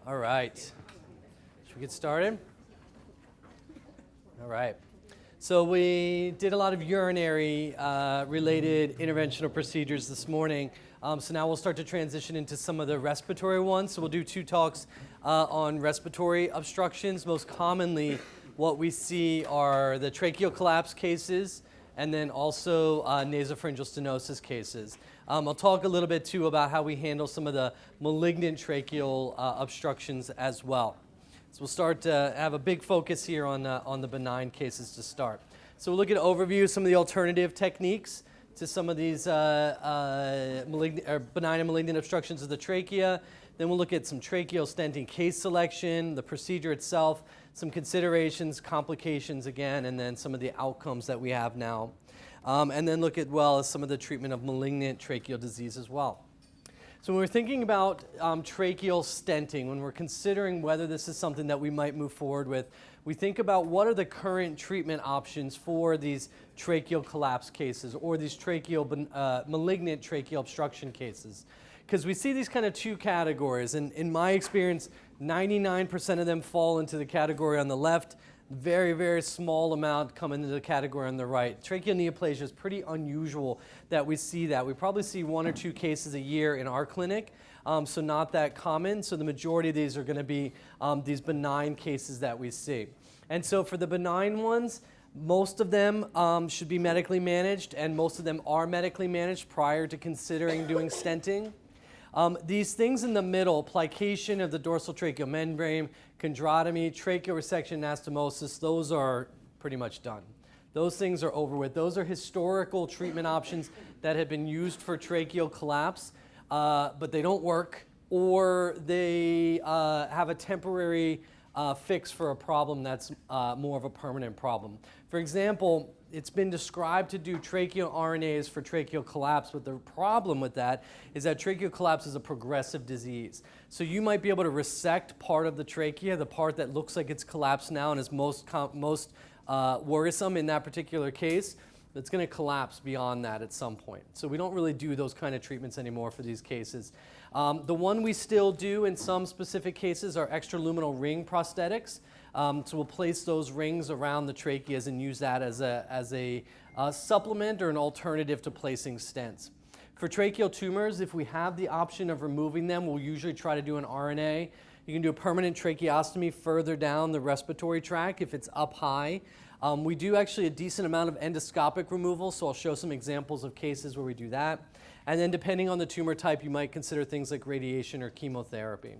All right. Should we get started? All right. So we did a lot of urinary related interventional procedures this morning. So now we'll start to transition into some of the respiratory ones. So we'll do 2 talks on respiratory obstructions. Most commonly, what we see are the tracheal collapse cases and then also nasopharyngeal stenosis cases. I'll talk a little bit too about how we handle some of the malignant tracheal obstructions as well. So we'll start to have a big focus here on the benign cases to start. So we'll look at an overview of some of the alternative techniques to some of these benign and malignant obstructions of the trachea. Then we'll look at some tracheal stenting case selection, the procedure itself, some considerations, complications again, and then some of the outcomes that we have now. And then look at, well, as some of the treatment of malignant tracheal disease as well. So when we're thinking about tracheal stenting, when we're considering whether this is something that we might move forward with, we think about what are the current treatment options for these tracheal collapse cases or these malignant tracheal obstruction cases. Because we see these kind of 2 categories, and in my experience, 99% of them fall into the category on the left. Very, very small amount come into the category on the right. Tracheal neoplasia is pretty unusual that we see that. We probably see 1 or 2 cases a year in our clinic, so not that common. So the majority of these are going to be these benign cases that we see. And so for the benign ones, most of them should be medically managed, and most of them are medically managed prior to considering doing stenting. These things in the middle, plication of the dorsal tracheal membrane, chondrotomy, tracheal resection, anastomosis, those are pretty much done. Those things are over with. Those are historical treatment options that have been used for tracheal collapse, but they don't work, or they have a temporary fix for a problem that's more of a permanent problem. For example, it's been described to do tracheal RNAs for tracheal collapse, but the problem with that is that tracheal collapse is a progressive disease. So you might be able to resect part of the trachea, the part that looks like it's collapsed now and is most worrisome in that particular case. It's going to collapse beyond that at some point. So we don't really do those kind of treatments anymore for these cases. The one we still do in some specific cases are extraluminal ring prosthetics. So we'll place those rings around the tracheas and use that as a supplement or an alternative to placing stents. For tracheal tumors, if we have the option of removing them, we'll usually try to do an RNA. You can do a permanent tracheostomy further down the respiratory tract if it's up high. We do actually a decent amount of endoscopic removal, so I'll show some examples of cases where we do that. And then depending on the tumor type, you might consider things like radiation or chemotherapy.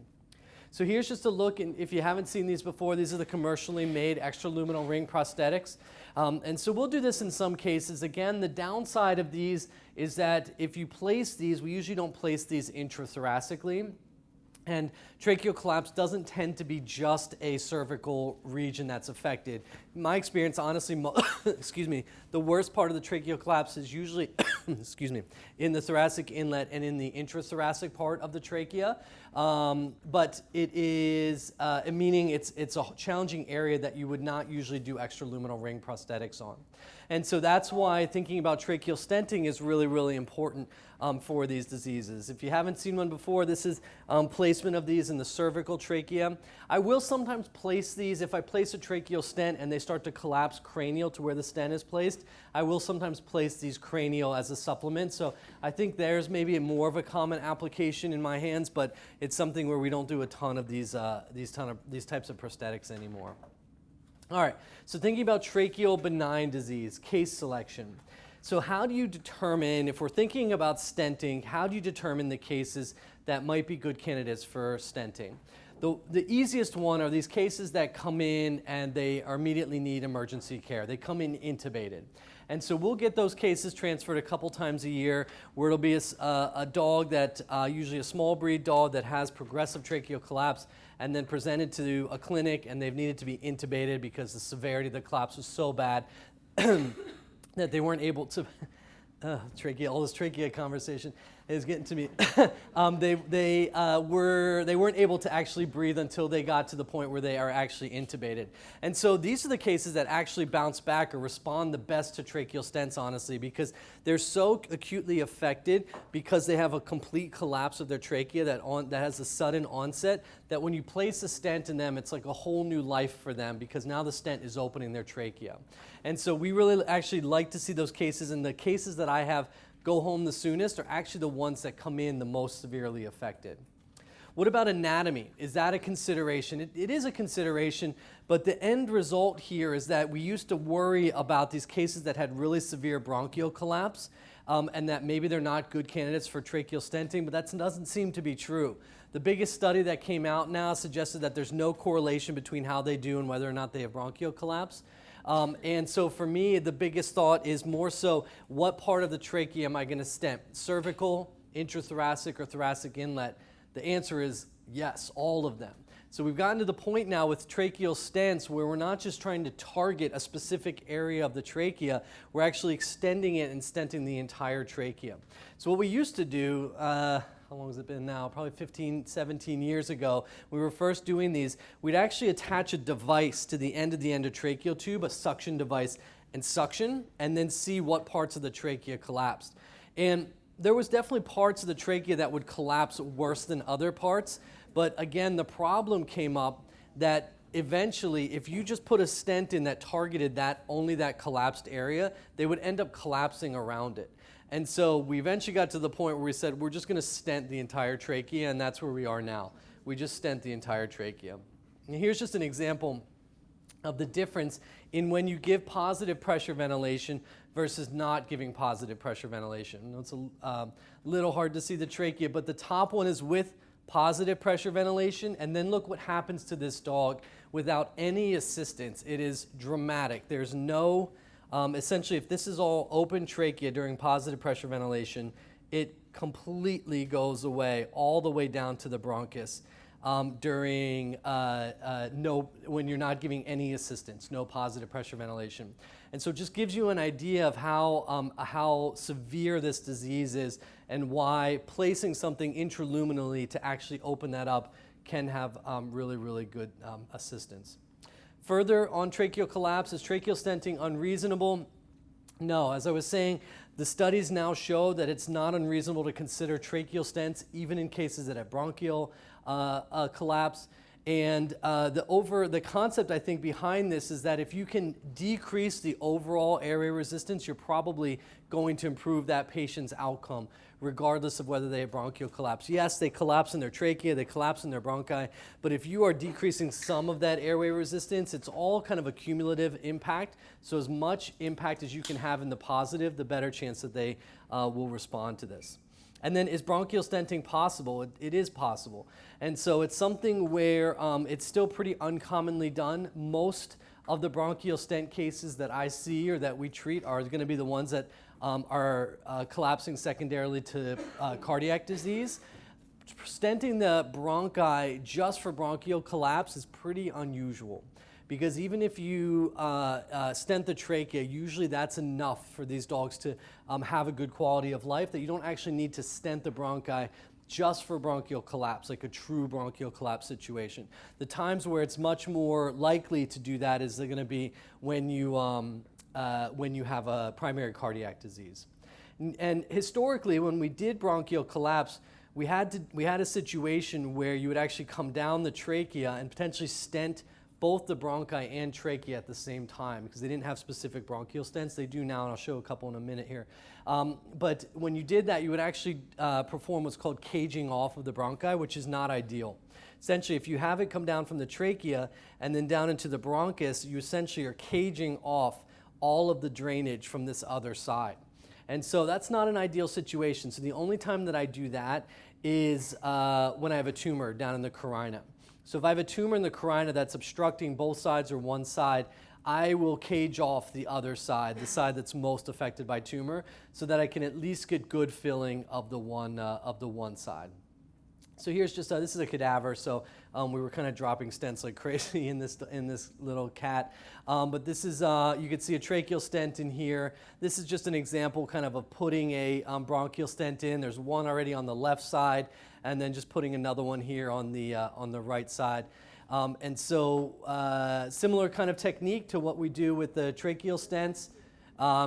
So here's just a look, and if you haven't seen these before, these are the commercially made extraluminal ring prosthetics. And so we'll do this in some cases. Again, the downside of these is that if you place these, we usually don't place these intrathoracically. And tracheal collapse doesn't tend to be just a cervical region that's affected. In my experience, honestly, the worst part of the tracheal collapse is usually, in the thoracic inlet and in the intrathoracic part of the trachea. But it is, meaning it's a challenging area that you would not usually do extraluminal ring prosthetics on. And so that's why thinking about tracheal stenting is really, really important for these diseases. If you haven't seen one before, this is placement of these in the cervical trachea. I will sometimes place these, if I place a tracheal stent and they start to collapse cranial to where the stent is placed, I will sometimes place these cranial as a supplement. So I think there's maybe more of a common application in my hands, but it's something where we don't do a ton of these types of prosthetics anymore. All right, so thinking about tracheal benign disease, case selection. So how do you determine, if we're thinking about stenting, how do you determine the cases that might be good candidates for stenting? The easiest one are these cases that come in and they immediately need emergency care. They come in intubated. And so we'll get those cases transferred a couple times a year where it'll be a dog that, usually a small breed dog that has progressive tracheal collapse, and then presented to a clinic and they've needed to be intubated because the severity of the collapse was so bad that they weren't able to Trachea, all this trachea conversation is getting to me. They weren't able to actually breathe until they got to the point where they are actually intubated. And so these are the cases that actually bounce back or respond the best to tracheal stents, honestly, because they're so acutely affected because they have a complete collapse of their trachea that has a sudden onset, that when you place a stent in them, it's like a whole new life for them because now the stent is opening their trachea. And so we really actually like to see those cases, and the cases that I have go home the soonest are actually the ones that come in the most severely affected. What about anatomy? Is that a consideration? It is a consideration, but the end result here is that we used to worry about these cases that had really severe bronchial collapse and that maybe they're not good candidates for tracheal stenting, but that doesn't seem to be true. The biggest study that came out now suggested that there's no correlation between how they do and whether or not they have bronchial collapse. And so for me, the biggest thought is more so, what part of the trachea am I going to stent? Cervical, intrathoracic, or thoracic inlet? The answer is yes, all of them. So we've gotten to the point now with tracheal stents where we're not just trying to target a specific area of the trachea, we're actually extending it and stenting the entire trachea. So what we used to do, how long has it been now? Probably 15, 17 years ago, we were first doing these. We'd actually attach a device to the end of the endotracheal tube, a suction device, and suction, and then see what parts of the trachea collapsed. And there was definitely parts of the trachea that would collapse worse than other parts, but again, the problem came up that eventually, if you just put a stent in that targeted only that collapsed area, they would end up collapsing around it. And so we eventually got to the point where we said, we're just going to stent the entire trachea, and that's where we are now. We just stent the entire trachea. And here's just an example of the difference in when you give positive pressure ventilation versus not giving positive pressure ventilation. It's a little hard to see the trachea, but the top one is with positive pressure ventilation, and then look what happens to this dog without any assistance. It is dramatic. There's no essentially, if this is all open trachea during positive pressure ventilation, it completely goes away all the way down to the bronchus when you're not giving any assistance, no positive pressure ventilation. And so it just gives you an idea of how severe this disease is and why placing something intraluminally to actually open that up can have really, really good assistance. Further on tracheal collapse, is tracheal stenting unreasonable? No, as I was saying, the studies now show that it's not unreasonable to consider tracheal stents even in cases that have bronchial collapse. And the concept, I think, behind this is that if you can decrease the overall airway resistance, you're probably going to improve that patient's outcome, regardless of whether they have bronchial collapse. Yes, they collapse in their trachea, they collapse in their bronchi, but if you are decreasing some of that airway resistance, it's all kind of a cumulative impact. So as much impact as you can have in the positive, the better chance that they will respond to this. And then, is bronchial stenting possible? It is possible. And so it's something where it's still pretty uncommonly done. Most of the bronchial stent cases that I see or that we treat are going to be the ones that are collapsing secondarily to cardiac disease. Stenting the bronchi just for bronchial collapse is pretty unusual, because even if you stent the trachea, usually that's enough for these dogs to have a good quality of life, that you don't actually need to stent the bronchi just for bronchial collapse, like a true bronchial collapse situation. The times where it's much more likely to do that is going to be when you have a primary cardiac disease. And historically, when we did bronchial collapse, we had a situation where you would actually come down the trachea and potentially stent both the bronchi and trachea at the same time, because they didn't have specific bronchial stents. They do now, and I'll show a couple in a minute here. But when you did that, you would actually perform what's called caging off of the bronchi, which is not ideal. Essentially, if you have it come down from the trachea and then down into the bronchus, you essentially are caging off all of the drainage from this other side. And so that's not an ideal situation. So the only time that I do that is when I have a tumor down in the carina. So if I have a tumor in the carina that's obstructing both sides or one side, I will cage off the other side, the side that's most affected by tumor, so that I can at least get good filling of the one side. So here's just, this is a cadaver, so we were kind of dropping stents like crazy in this little cat. But this is, you can see a tracheal stent in here. This is just an example kind of putting a bronchial stent in. There's one already on the left side, and then just putting another one here on the right side. And so similar kind of technique to what we do with the tracheal stents.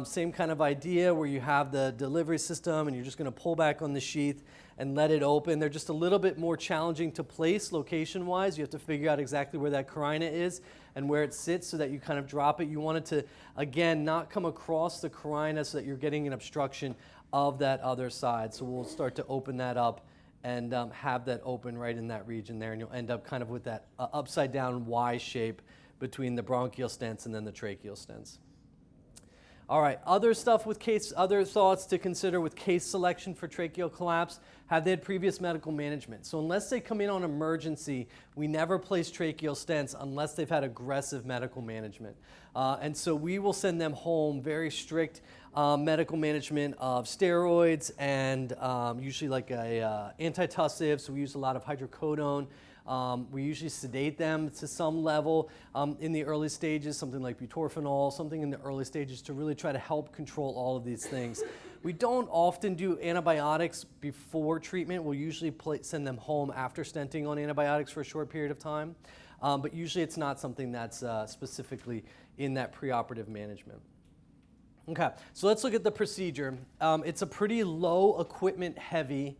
Same kind of idea where you have the delivery system and you're just going to pull back on the sheath and let it open. They're just a little bit more challenging to place location-wise. You have to figure out exactly where that carina is and where it sits so that you kind of drop it. You want it to, again, not come across the carina so that you're getting an obstruction of that other side. So we'll start to open that up and have that open right in that region there, and you'll end up kind of with that upside down Y shape between the bronchial stents and then the tracheal stents. All right, other thoughts to consider with case selection for tracheal collapse. Have they had previous medical management? So unless they come in on emergency, we never place tracheal stents unless they've had aggressive medical management. And so we will send them home, very strict medical management of steroids and usually like a antitussive, so we use a lot of hydrocodone. We usually sedate them to some level in the early stages, something like butorphanol, something in the early stages to really try to help control all of these things. We don't often do antibiotics before treatment. We'll usually send them home after stenting on antibiotics for a short period of time. But usually it's not something that's specifically in that preoperative management. Okay, so let's look at the procedure. It's a pretty low equipment heavy,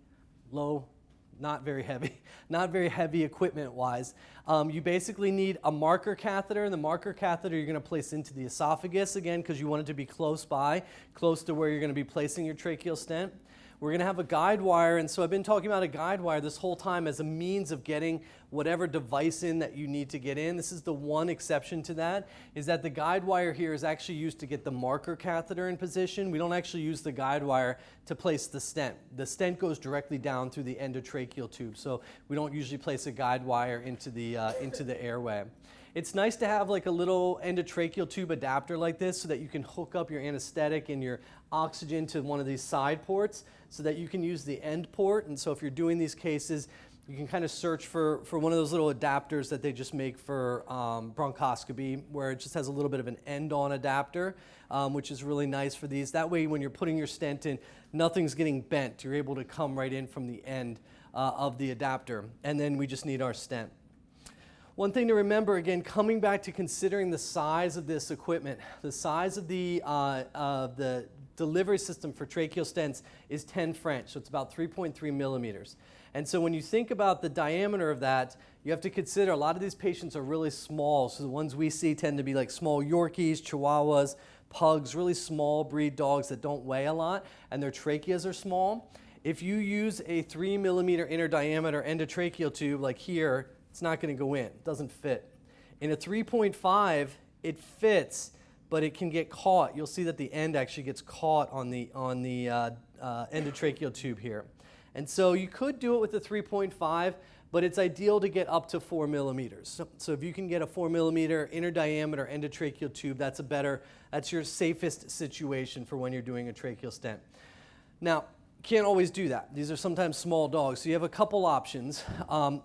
not very heavy equipment-wise. You basically need a marker catheter, and the marker catheter you're going to place into the esophagus, again, because you want it to be close by, close to where you're going to be placing your tracheal stent. We're going to have a guide wire, and so I've been talking about a guide wire this whole time as a means of getting whatever device in that you need to get in. This is the one exception to that, is that the guide wire here is actually used to get the marker catheter in position. We don't actually use the guide wire to place the stent. The stent goes directly down through the endotracheal tube, so we don't usually place a guide wire into the airway. It's nice to have like a little endotracheal tube adapter like this so that you can hook up your anesthetic and your oxygen to one of these side ports so that you can use the end port. And so if you're doing these cases, you can kind of search for one of those little adapters that they just make for bronchoscopy, where it just has a little bit of an end-on adapter, which is really nice for these. That way, when you're putting your stent in, nothing's getting bent. You're able to come right in from the end of the adapter. And then we just need our stent. One thing to remember, again, coming back to considering the size of this equipment, the size of the delivery system for tracheal stents is 10 French, so it's about 3.3 millimeters. And so when you think about the diameter of that, you have to consider a lot of these patients are really small. So the ones we see tend to be like small Yorkies, Chihuahuas, Pugs, really small breed dogs that don't weigh a lot, and their tracheas are small. If you use a 3 millimeter inner diameter endotracheal tube like here, it's not going to go in. It doesn't fit. In a 3.5, it fits, but it can get caught. You'll see that the end actually gets caught on the endotracheal tube here. And so you could do it with a 3.5, but it's ideal to get up to 4 millimeters. So if you can get a 4 millimeter inner diameter endotracheal tube, that's your safest situation for when you're doing a tracheal stent. Now, can't always do that. These are sometimes small dogs. So you have a couple options.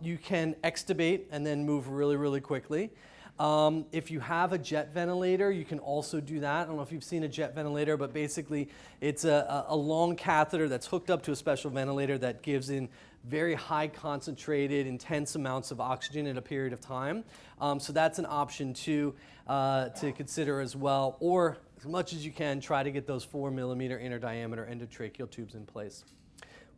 You can extubate and then move really, really quickly. If you have a jet ventilator, you can also do that. I don't know if you've seen a jet ventilator, but basically it's a long catheter that's hooked up to a special ventilator that gives in very high concentrated, intense amounts of oxygen in a period of time. So that's an option too to consider as well. Or as much as you can, try to get those 4 millimeter inner diameter endotracheal tubes in place.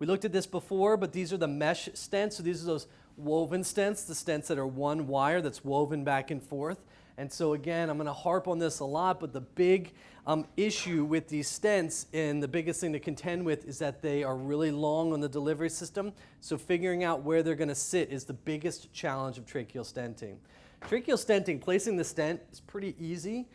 We looked at this before, but these are the mesh stents. So these are those woven stents, the stents that are one wire that's woven back and forth. And so again, I'm going to harp on this a lot, but the big issue with these stents and the biggest thing to contend with is that they are really long on the delivery system. So figuring out where they're going to sit is the biggest challenge of tracheal stenting. Tracheal stenting, placing the stent is pretty easy.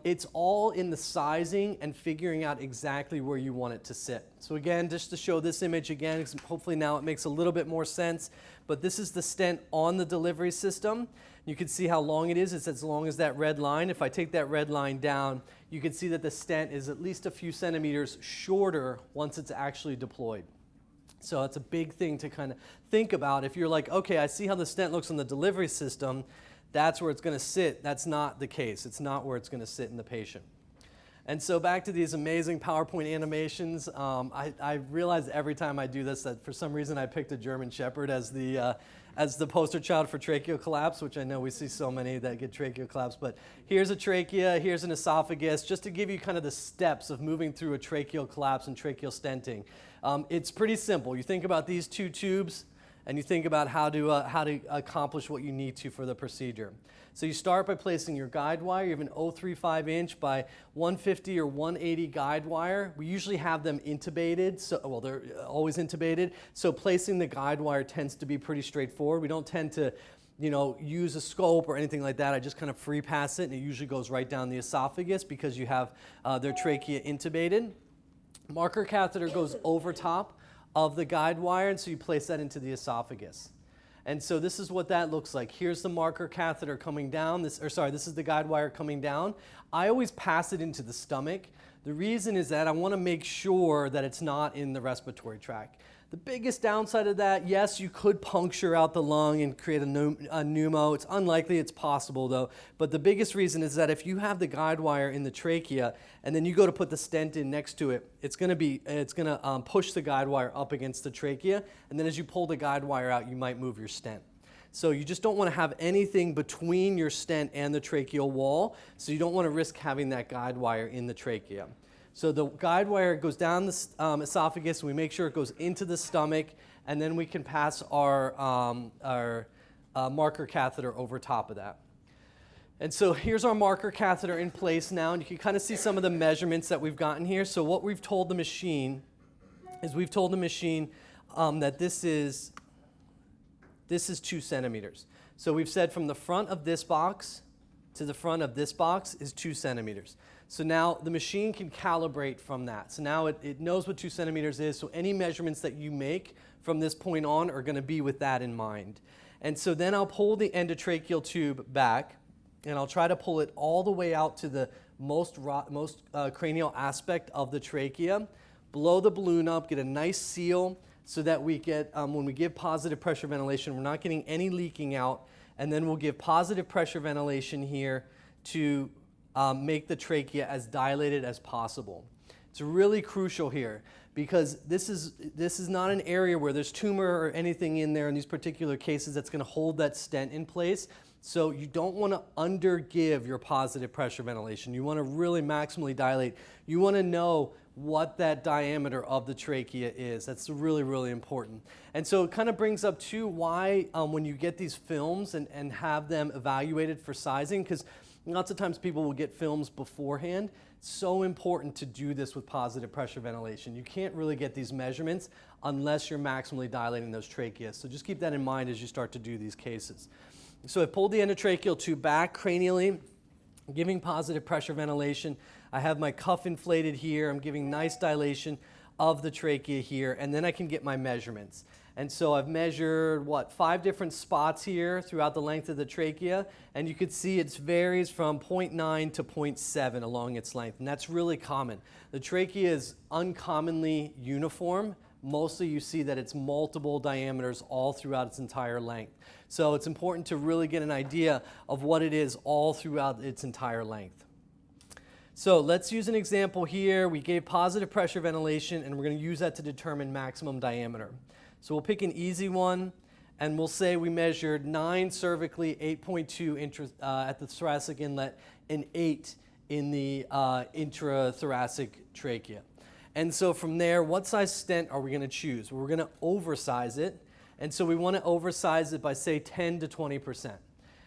It's all in the sizing and figuring out exactly where you want it to sit. So again, just to show this image again, hopefully now it makes a little bit more sense, but this is the stent on the delivery system. You can see how long it is. It's as long as that red line. If I take that red line down, you can see that the stent is at least a few centimeters shorter once it's actually deployed. So it's a big thing to kind of think about. If you're like, okay, I see how the stent looks on the delivery system, that's where it's going to sit. That's not the case. It's not where it's going to sit in the patient. And so back to these amazing PowerPoint animations, I realize every time I do this that for some reason I picked a German Shepherd as the poster child for tracheal collapse, which I know we see so many that get tracheal collapse. But here's a trachea, here's an esophagus, just to give you kind of the steps of moving through a tracheal collapse and tracheal stenting. It's pretty simple. You think about these two tubes, and you think about how to accomplish what you need to for the procedure. So you start by placing your guide wire. You have an 0.35 inch by 150 or 180 guide wire. We usually have them intubated, well, they're always intubated, so placing the guide wire tends to be pretty straightforward. We don't tend to use a scope or anything like that. I just kind of free pass it, and it usually goes right down the esophagus because you have their trachea intubated. Marker catheter goes over top of the guide wire, and so you place that into the esophagus. And so this is what that looks like. Here's the marker catheter coming down. This is the guide wire coming down. I always pass it into the stomach. The reason is that I want to make sure that it's not in the respiratory tract. The biggest downside of that, yes, you could puncture out the lung and create a pneumo. It's unlikely, it's possible though. But the biggest reason is that if you have the guide wire in the trachea and then you go to put the stent in next to it, it's going to push the guide wire up against the trachea. And then as you pull the guide wire out, you might move your stent. So you just don't want to have anything between your stent and the tracheal wall. So you don't want to risk having that guide wire in the trachea. So the guide wire goes down the esophagus, and we make sure it goes into the stomach, and then we can pass our marker catheter over top of that. And so here's our marker catheter in place now, and you can kind of see some of the measurements that we've gotten here. So what we've told the machine is that this is 2 centimeters. So we've said from the front of this box to the front of this box is 2 centimeters. So now the machine can calibrate from that. So now it knows what 2 centimeters is, so any measurements that you make from this point on are going to be with that in mind. And so then I'll pull the endotracheal tube back, and I'll try to pull it all the way out to the most cranial aspect of the trachea, blow the balloon up, get a nice seal so that we get, when we give positive pressure ventilation, we're not getting any leaking out, and then we'll give positive pressure ventilation here to make the trachea as dilated as possible. It's really crucial here because this is not an area where there's tumor or anything in there in these particular cases that's going to hold that stent in place. So you don't want to undergive your positive pressure ventilation. You want to really maximally dilate. You want to know what that diameter of the trachea is. That's really, really important. And so it kind of brings up too why when you get these films and have them evaluated for sizing, because lots of times people will get films beforehand. It's so important to do this with positive pressure ventilation. You can't really get these measurements unless you're maximally dilating those tracheas. So just keep that in mind as you start to do these cases. So I've pulled the endotracheal tube back cranially, giving positive pressure ventilation. I have my cuff inflated here. I'm giving nice dilation of the trachea here, and then I can get my measurements. And so I've measured, 5 different spots here throughout the length of the trachea, and you can see it varies from 0.9 to 0.7 along its length, and that's really common. The trachea is uncommonly uniform. Mostly you see that it's multiple diameters all throughout its entire length. So it's important to really get an idea of what it is all throughout its entire length. So let's use an example here. We gave positive pressure ventilation, and we're going to use that to determine maximum diameter. So we'll pick an easy one, and we'll say we measured 9 cervically, 8.2 at the thoracic inlet, and 8 in the intrathoracic trachea. And so from there, what size stent are we going to choose? Well, we're going to oversize it, and so we want to oversize it by, say, 10 to 20%.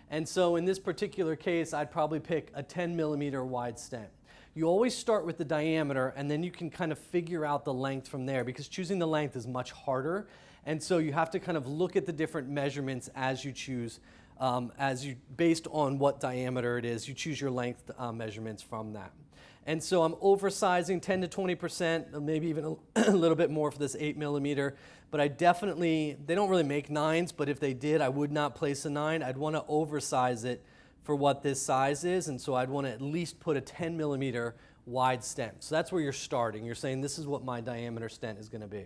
And so in this particular case, I'd probably pick a 10 millimeter wide stent. You always start with the diameter, and then you can kind of figure out the length from there, because choosing the length is much harder. And so you have to kind of look at the different measurements as you choose, based on what diameter it is, you choose your length measurements from that. And so I'm oversizing 10 to 20%, maybe even a little bit more for this 8 millimeter. But they don't really make 9s, but if they did, I would not place a 9. I'd want to oversize it for what this size is, and so I'd want to at least put a 10 millimeter wide stent. So that's where you're starting. You're saying this is what my diameter stent is going to be.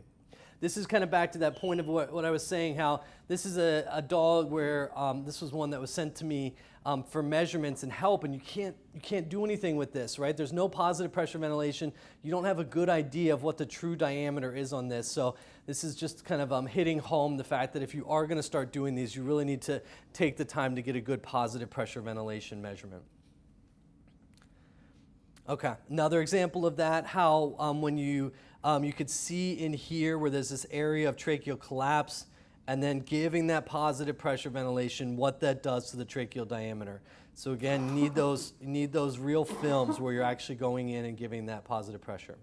This is kind of back to that point of what I was saying, how this is a dog where this was one that was sent to me for measurements and help, and you can't do anything with this, right? There's no positive pressure ventilation. You don't have a good idea of what the true diameter is on this. So this is just kind of hitting home the fact that if you are going to start doing these, you really need to take the time to get a good positive pressure ventilation measurement. Okay, another example of that, how when you could see in here where there's this area of tracheal collapse, and then giving that positive pressure ventilation, what that does to the tracheal diameter. So again, you need those real films where you're actually going in and giving that positive pressure.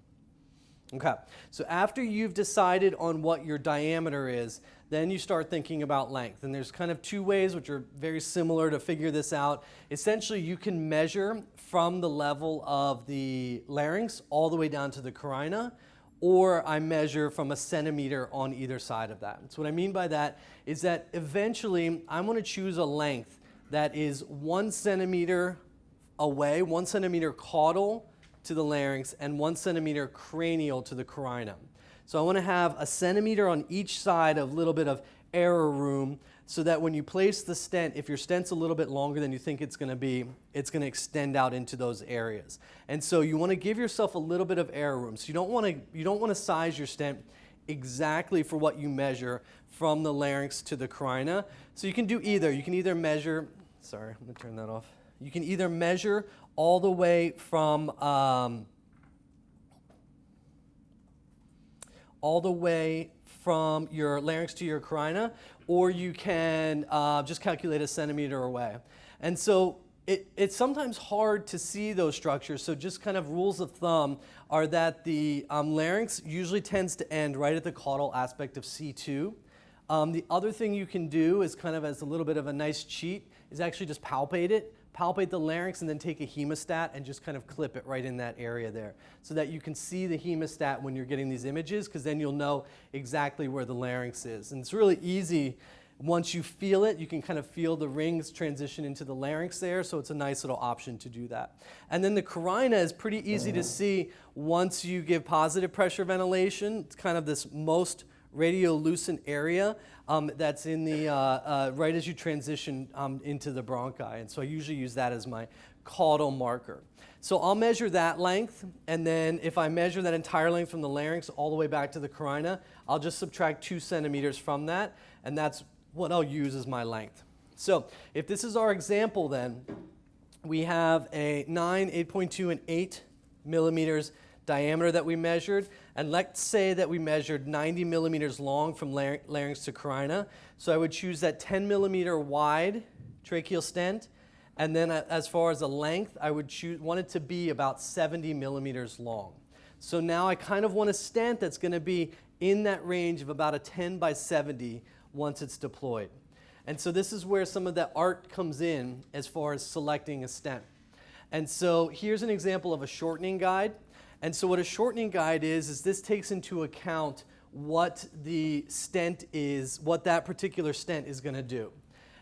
Okay, so after you've decided on what your diameter is, then you start thinking about length. And there's kind of two ways which are very similar to figure this out. Essentially, you can measure from the level of the larynx all the way down to the carina, or I measure from a centimeter on either side of that. So what I mean by that is that eventually I'm going to choose a length that is 1 centimeter away, 1 centimeter caudal to the larynx, and 1 centimeter cranial to the carina. So I want to have a centimeter on each side of a little bit of error room, so that when you place the stent, if your stent's a little bit longer than you think it's going to be, it's going to extend out into those areas. And so you want to give yourself a little bit of error room. So you don't want to size your stent exactly for what you measure from the larynx to the carina. So you can do either. You can either measure, sorry, I'm going to turn that off. You can either measure all the way from your larynx to your carina, or you can just calculate a centimeter away. And so it's sometimes hard to see those structures, so just kind of rules of thumb are that the larynx usually tends to end right at the caudal aspect of C2. The other thing you can do is kind of as a little bit of a nice cheat is actually just palpate the larynx and then take a hemostat and just kind of clip it right in that area there so that you can see the hemostat when you're getting these images, because then you'll know exactly where the larynx is. And it's really easy. Once you feel it, you can kind of feel the rings transition into the larynx there, so it's a nice little option to do that. And then the carina is pretty easy to see once you give positive pressure ventilation. It's kind of this most radiolucent area that's in the right as you transition into the bronchi, and so I usually use that as my caudal marker. So I'll measure that length, and then if I measure that entire length from the larynx all the way back to the carina, I'll just subtract 2 centimeters from that, and that's what I'll use as my length. So if this is our example, then we have a 9, 8.2, and 8 millimeters diameter that we measured, and let's say that we measured 90 millimeters long from larynx to carina. So I would choose that 10 millimeter wide tracheal stent, and then as far as the length, I would want it to be about 70 millimeters long. So now I kind of want a stent that's going to be in that range of about a 10 by 70 once it's deployed. And so this is where some of the art comes in as far as selecting a stent. And so here's an example of a shortening guide. And so what a shortening guide is this takes into account what the stent is, what that particular stent is going to do.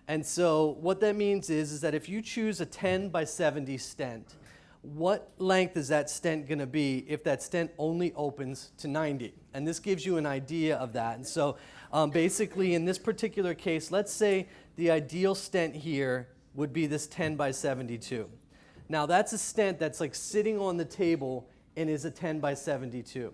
And so what that means is that if you choose a 10 by 70 stent, what length is that stent going to be if that stent only opens to 90? And this gives you an idea of that. And so basically in this particular case, let's say the ideal stent here would be this 10 by 72. Now that's a stent that's like sitting on the table and is a 10 by 72.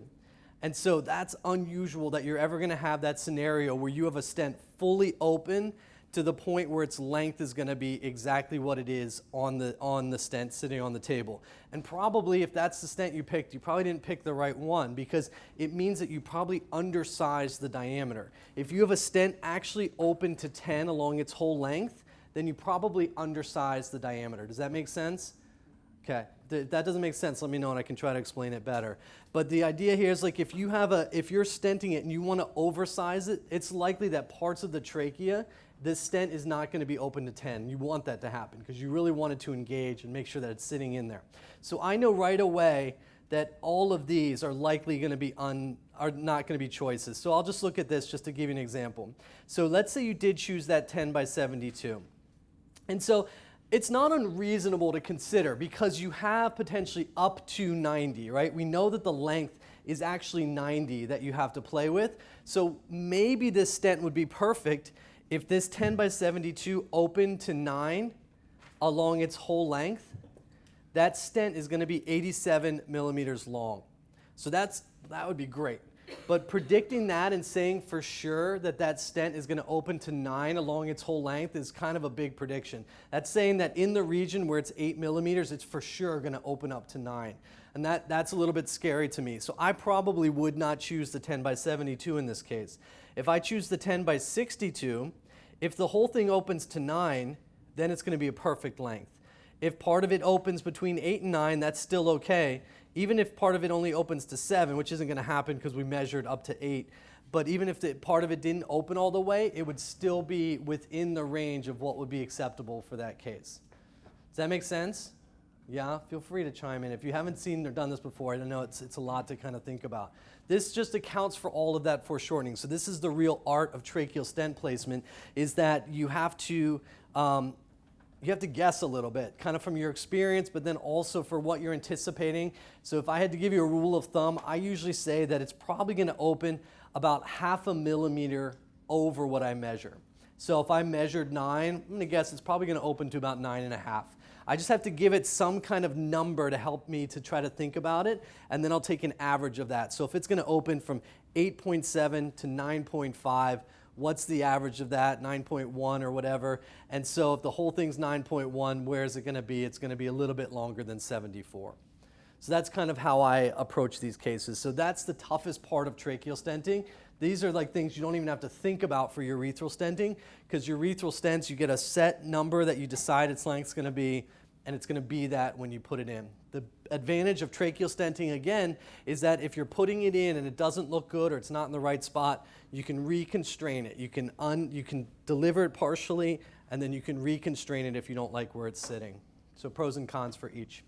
And so that's unusual that you're ever going to have that scenario where you have a stent fully open to the point where its length is going to be exactly what it is on the stent sitting on the table. And probably if that's the stent you picked, you probably didn't pick the right one, because it means that you probably undersized the diameter. If you have a stent actually open to 10 along its whole length, then you probably undersized the diameter. Does that make sense? Okay, that doesn't make sense. Let me know and I can try to explain it better. But the idea here is like if you're stenting it and you want to oversize it, it's likely that parts of the trachea, this stent is not going to be open to 10. You want that to happen because you really want it to engage and make sure that it's sitting in there. So I know right away that all of these are likely going to be are not going to be choices. So I'll just look at this just to give you an example. So let's say you did choose that 10 by 72. And so It's not unreasonable to consider because you have potentially up to 90, right? We know that the length is actually 90 that you have to play with. So maybe this stent would be perfect if this 10 by 72 opened to 9 along its whole length. That stent is going to be 87 millimeters long. So that would be great. But predicting that and saying for sure that that stent is going to open to 9 along its whole length is kind of a big prediction. That's saying that in the region where it's 8 millimeters, it's for sure going to open up to 9. And that's a little bit scary to me. So I probably would not choose the 10 by 72 in this case. If I choose the 10 by 62, if the whole thing opens to 9, then it's going to be a perfect length. If part of it opens between 8 and 9, that's still okay. Even if part of it only opens to 7, which isn't going to happen because we measured up to 8, but even if part of it didn't open all the way, it would still be within the range of what would be acceptable for that case. Does that make sense? Yeah, feel free to chime in. If you haven't seen or done this before, I know it's a lot to kind of think about. This just accounts for all of that foreshortening. So this is the real art of tracheal stent placement, is that you have to guess a little bit, kind of from your experience, but then also for what you're anticipating. So if I had to give you a rule of thumb, I usually say that it's probably going to open about 0.5 millimeter over what I measure. So if I measured 9, I'm going to guess it's probably going to open to about 9.5. I just have to give it some kind of number to help me to try to think about it, and then I'll take an average of that. So if it's going to open from 8.7 to 9.5, what's the average of that? 9.1 or whatever. And so if the whole thing's 9.1, where is it going to be? It's going to be a little bit longer than 74. So that's kind of how I approach these cases. So that's the toughest part of tracheal stenting. These are like things you don't even have to think about for your urethral stenting, because your urethral stents, you get a set number that you decide its length's going to be, and it's going to be that when you put it in. The advantage of tracheal stenting, again, is that if you're putting it in and it doesn't look good or it's not in the right spot, you can reconstrain it. You can deliver it partially, and then you can reconstrain it if you don't like where it's sitting. So pros and cons for each.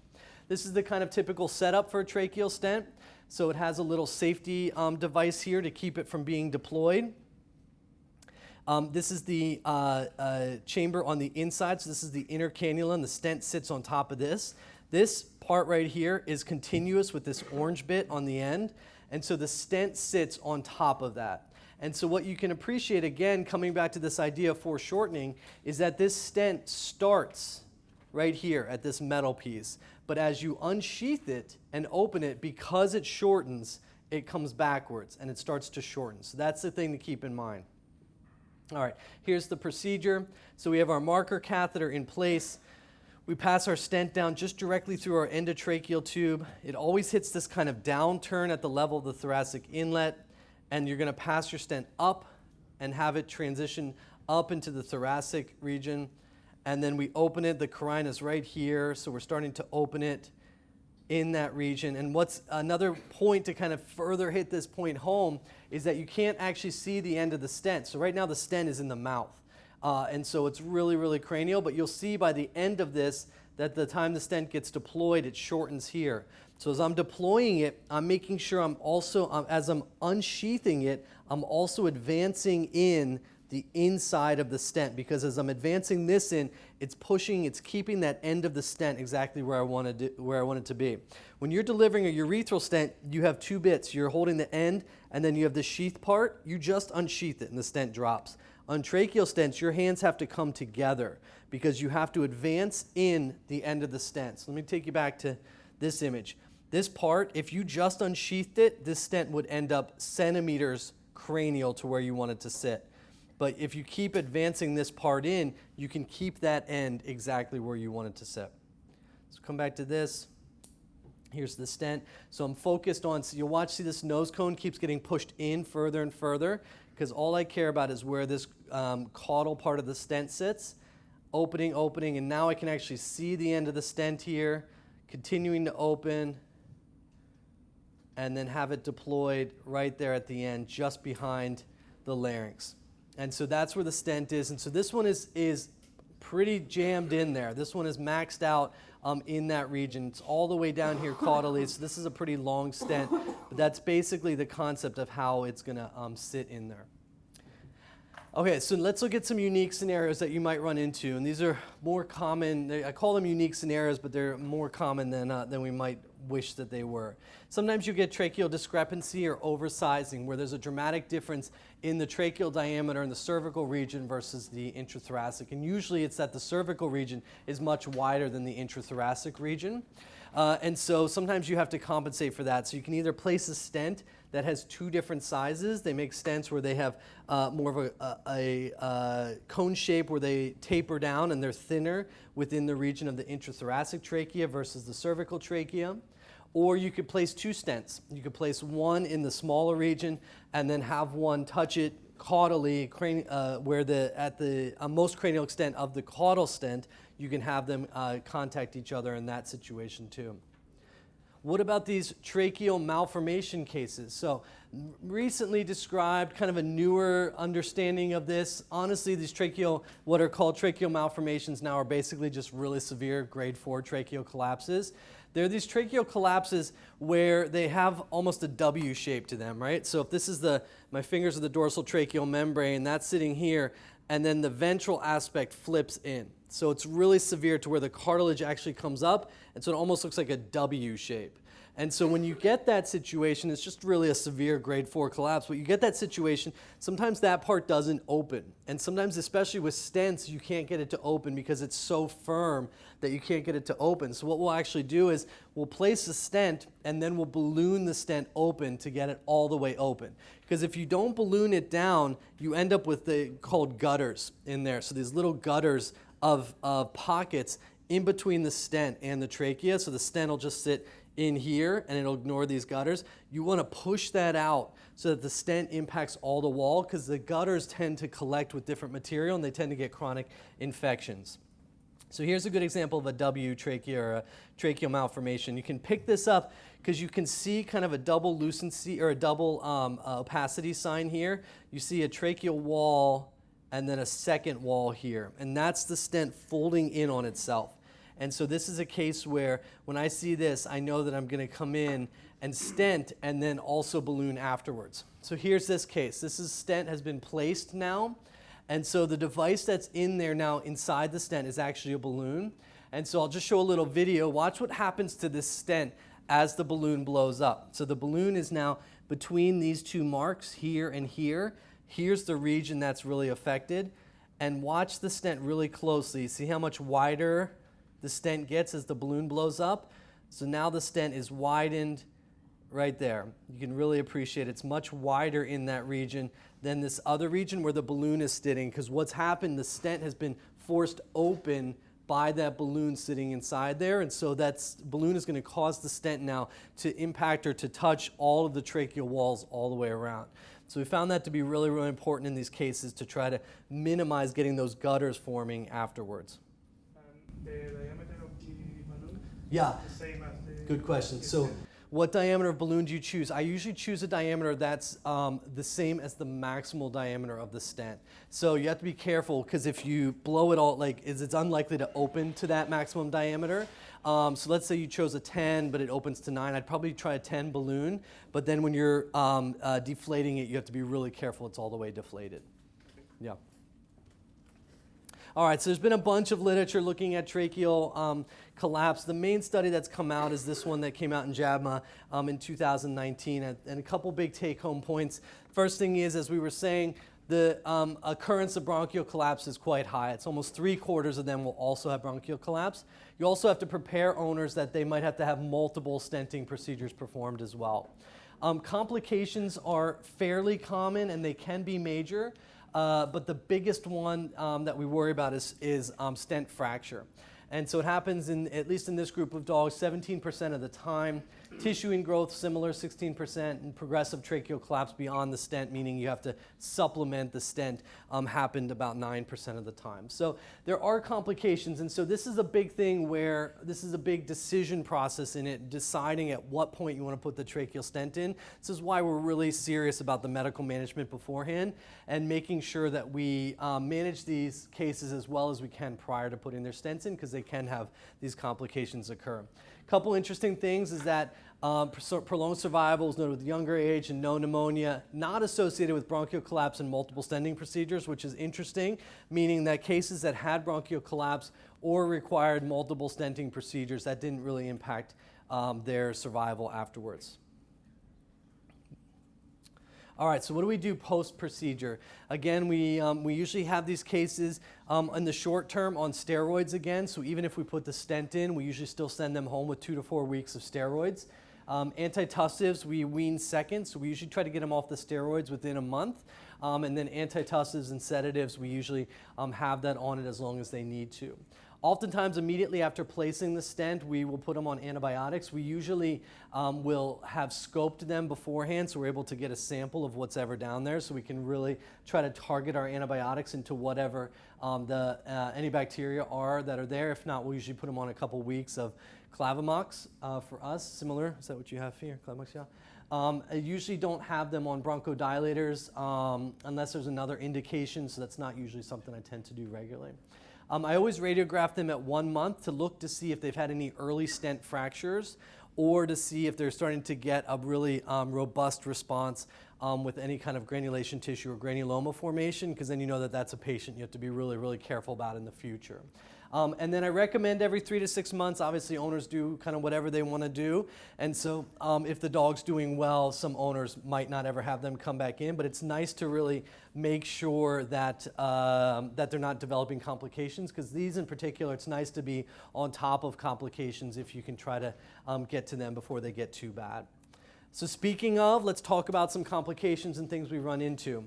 This is the kind of typical setup for a tracheal stent. So it has a little safety device here to keep it from being deployed. This is the chamber on the inside. So this is the inner cannula, and the stent sits on top of this. This part right here is continuous with this orange bit on the end. And so the stent sits on top of that. And so what you can appreciate, again, coming back to this idea of foreshortening, is that this stent starts right here at this metal piece. But as you unsheath it and open it, because it shortens, it comes backwards and it starts to shorten. So that's the thing to keep in mind. All right, here's the procedure. So we have our marker catheter in place. We pass our stent down just directly through our endotracheal tube. It always hits this kind of downturn at the level of the thoracic inlet, and you're going to pass your stent up and have it transition up into the thoracic region. And then we open it. The carina is right here, so we're starting to open it in that region. And what's another point to kind of further hit this point home is that you can't actually see the end of the stent. So right now the stent is in the mouth. And so it's really, really cranial, but you'll see by the end of this that the time the stent gets deployed, it shortens here. So as I'm deploying it, I'm making sure I'm also, as I'm unsheathing it, I'm also advancing in the inside of the stent, because as I'm advancing this in, it's keeping that end of the stent exactly where I want it to be. When you're delivering a urethral stent, you have two bits. You're holding the end, and then you have the sheath part. You just unsheath it, and the stent drops. On tracheal stents, your hands have to come together because you have to advance in the end of the stent. So let me take you back to this image. This part, if you just unsheathed it, this stent would end up centimeters cranial to where you want it to sit. But if you keep advancing this part in, you can keep that end exactly where you want it to sit. So come back to this. Here's the stent. So I'm focused on, so you'll see this nose cone keeps getting pushed in further and further, because all I care about is where this caudal part of the stent sits. Opening, and now I can actually see the end of the stent here, continuing to open, and then have it deployed right there at the end, just behind the larynx. And so that's where the stent is. And so this one is pretty jammed in there. This one is maxed out in that region. It's all the way down here caudally. So this is a pretty long stent, but that's basically the concept of how it's going to sit in there. Okay, so let's look at some unique scenarios that you might run into, and these are more common. I call them unique scenarios, but they're more common than we might wish that they were. Sometimes you get tracheal discrepancy or oversizing, where there's a dramatic difference in the tracheal diameter in the cervical region versus the intrathoracic, and usually it's that the cervical region is much wider than the intrathoracic region. And so sometimes you have to compensate for that. So you can either place a stent that has two different sizes. They make stents where they have more of a cone shape where they taper down and they're thinner within the region of the intrathoracic trachea versus the cervical trachea. Or you could place two stents. You could place one in the smaller region and then have one touch it caudally, where at the most cranial extent of the caudal stent, you can have them contact each other in that situation too. What about these tracheal malformation cases? So recently described, kind of a newer understanding of this. Honestly, these what are called tracheal malformations now are basically just really severe grade 4 tracheal collapses. They're these tracheal collapses where they have almost a W shape to them, right? So if this is my fingers are the dorsal tracheal membrane, that's sitting here, and then the ventral aspect flips in. So it's really severe to where the cartilage actually comes up, and so it almost looks like a W shape. And so when you get that situation, it's just really a severe grade 4 collapse. But you get that situation, sometimes that part doesn't open. And sometimes, especially with stents, you can't get it to open because it's so firm that you can't get it to open. So what we'll actually do is we'll place a stent and then we'll balloon the stent open to get it all the way open. Because if you don't balloon it down, you end up with called gutters in there. So these little gutters of pockets in between the stent and the trachea. So the stent will just sit in here and it'll ignore these gutters. You want to push that out so that the stent impacts all the wall, because the gutters tend to collect with different material and they tend to get chronic infections. So here's a good example of a W trachea or a tracheal malformation. You can pick this up because you can see kind of a double lucency or a double opacity sign here. You see a tracheal wall and then a second wall here, and that's the stent folding in on itself. And so this is a case where when I see this, I know that I'm going to come in and stent and then also balloon afterwards. So here's this case. This stent has been placed now. And so the device that's in there now inside the stent is actually a balloon. And so I'll just show a little video. Watch what happens to this stent as the balloon blows up. So the balloon is now between these two marks here and here. Here's the region that's really affected. And watch the stent really closely. See how much wider the stent gets as the balloon blows up? So now the stent is widened right there. You can really appreciate it's much wider in that region than this other region where the balloon is sitting, because what's happened, the stent has been forced open by that balloon sitting inside there, and so that balloon is going to cause the stent now to impact or to touch all of the tracheal walls all the way around. So we found that to be really, really important in these cases to try to minimize getting those gutters forming afterwards. The diameter of the balloon? Yeah. The same as the... Good question. So what diameter of balloon do you choose? I usually choose a diameter that's the same as the maximal diameter of the stent. So you have to be careful, because if you blow it all, it's unlikely to open to that maximum diameter. So let's say you chose a 10, but it opens to 9. I'd probably try a 10 balloon. But then when you're deflating it, you have to be really careful it's all the way deflated. Yeah. All right, so there's been a bunch of literature looking at tracheal collapse. The main study that's come out is this one that came out in JABMA in 2019, and a couple big take-home points. First thing is, as we were saying, the occurrence of bronchial collapse is quite high. It's almost 3/4 of them will also have bronchial collapse. You also have to prepare owners that they might have to have multiple stenting procedures performed as well. Complications are fairly common and they can be major. But the biggest one that we worry about is stent fracture. And so it happens at least in this group of dogs, 17% of the time. Tissue ingrowth, similar, 16%, and progressive tracheal collapse beyond the stent, meaning you have to supplement the stent, happened about 9% of the time. So there are complications, and so this is a big thing where this is a big decision process in it, deciding at what point you want to put the tracheal stent in. This is why we're really serious about the medical management beforehand and making sure that we manage these cases as well as we can prior to putting their stents in, because they can have these complications occur. Couple interesting things is that Prolonged survival is noted with younger age and no pneumonia, not associated with bronchial collapse and multiple stenting procedures, which is interesting, meaning that cases that had bronchial collapse or required multiple stenting procedures, that didn't really impact their survival afterwards. All right, so what do we do post-procedure? Again, we usually have these cases in the short term on steroids again, so even if we put the stent in, we usually still send them home with 2 to 4 weeks of steroids. Antitussives, we wean second, so we usually try to get them off the steroids within a month. And then antitussives and sedatives, we usually have that on it as long as they need to. Oftentimes, immediately after placing the stent, we will put them on antibiotics. We usually will have scoped them beforehand, so we're able to get a sample of what's ever down there, so we can really try to target our antibiotics into whatever any bacteria are that are there. If not, we'll usually put them on a couple weeks of Clavamox for us. Similar, is that what you have here? Clavamox, yeah. I usually don't have them on bronchodilators unless there's another indication, so that's not usually something I tend to do regularly. I always radiograph them at 1 month to look to see if they've had any early stent fractures or to see if they're starting to get a really robust response with any kind of granulation tissue or granuloma formation, because then you know that that's a patient you have to be really, really careful about in the future. And then I recommend every 3 to 6 months. Obviously, owners do kind of whatever they want to do. And so if the dog's doing well, some owners might not ever have them come back in. But it's nice to really make sure that, that they're not developing complications, because these in particular, it's nice to be on top of complications if you can try to get to them before they get too bad. So speaking of, let's talk about some complications and things we run into.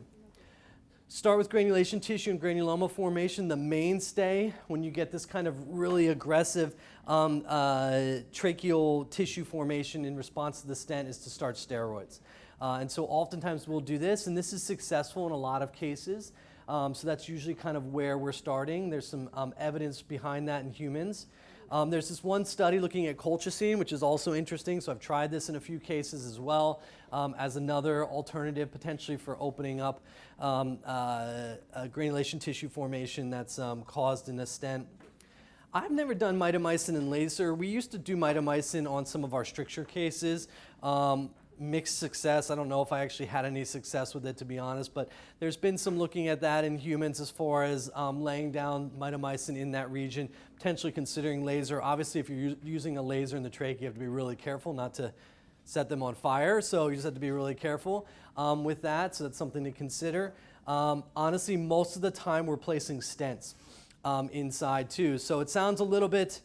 Start with granulation tissue and granuloma formation. The mainstay when you get this kind of really aggressive tracheal tissue formation in response to the stent is to start steroids. And so oftentimes we'll do this, and this is successful in a lot of cases. So that's usually kind of where we're starting. There's some evidence behind that in humans. There's this one study looking at colchicine, which is also interesting, so I've tried this in a few cases as well as another alternative potentially for opening up a granulation tissue formation that's caused in a stent. I've never done mitomycin and laser. We used to do mitomycin on some of our stricture cases. Mixed success. I don't know if I actually had any success with it, to be honest, but there's been some looking at that in humans as far as laying down mitomycin in that region, potentially considering laser. Obviously, if you're using a laser in the trach, you have to be really careful not to set them on fire, so you just have to be really careful with that, so that's something to consider. Honestly, most of the time we're placing stents inside too, so it sounds a little bit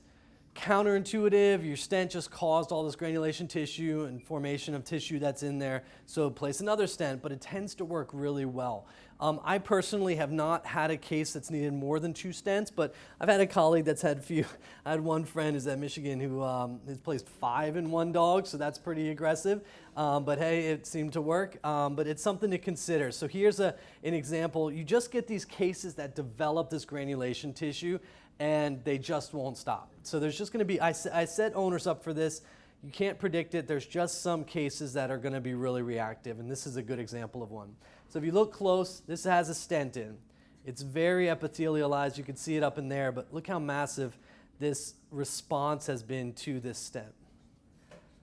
counterintuitive. Your stent just caused all this granulation tissue and formation of tissue that's in there, so place another stent, but it tends to work really well. I personally have not had a case that's needed more than 2 stents, but I've had a colleague that's had few. I had one friend who's at Michigan who has placed 5 in one dog, so that's pretty aggressive. But hey, it seemed to work, but it's something to consider. So here's an example. You just get these cases that develop this granulation tissue, and they just won't stop. So there's just going to be, I set owners up for this. You can't predict it. There's just some cases that are going to be really reactive, and this is a good example of one. So if you look close, this has a stent in. It's very epithelialized. You can see it up in there, but look how massive this response has been to this stent.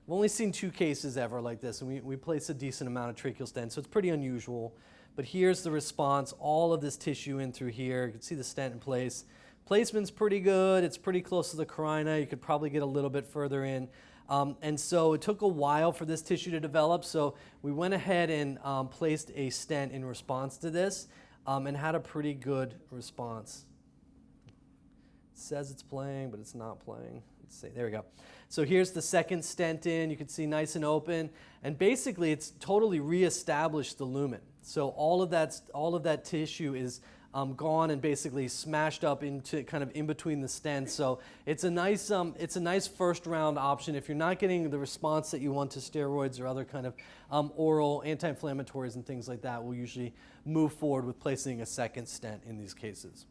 We've only seen 2 cases ever like this, and we place a decent amount of tracheal stents, so it's pretty unusual. But here's the response, all of this tissue in through here. You can see the stent in place. Placement's pretty good. It's pretty close to the carina. You could probably get a little bit further in. And so it took a while for this tissue to develop, so we went ahead and placed a stent in response to this and had a pretty good response. It says it's playing, but it's not playing. Let's see, there we go. So here's the second stent in. You can see nice and open, and basically it's totally reestablished the lumen. So all of that tissue is gone and basically smashed up into kind of in between the stents. So it's a nice first round option if you're not getting the response that you want to steroids or other kind of oral anti-inflammatories and things like that. We'll usually move forward with placing a second stent in these cases.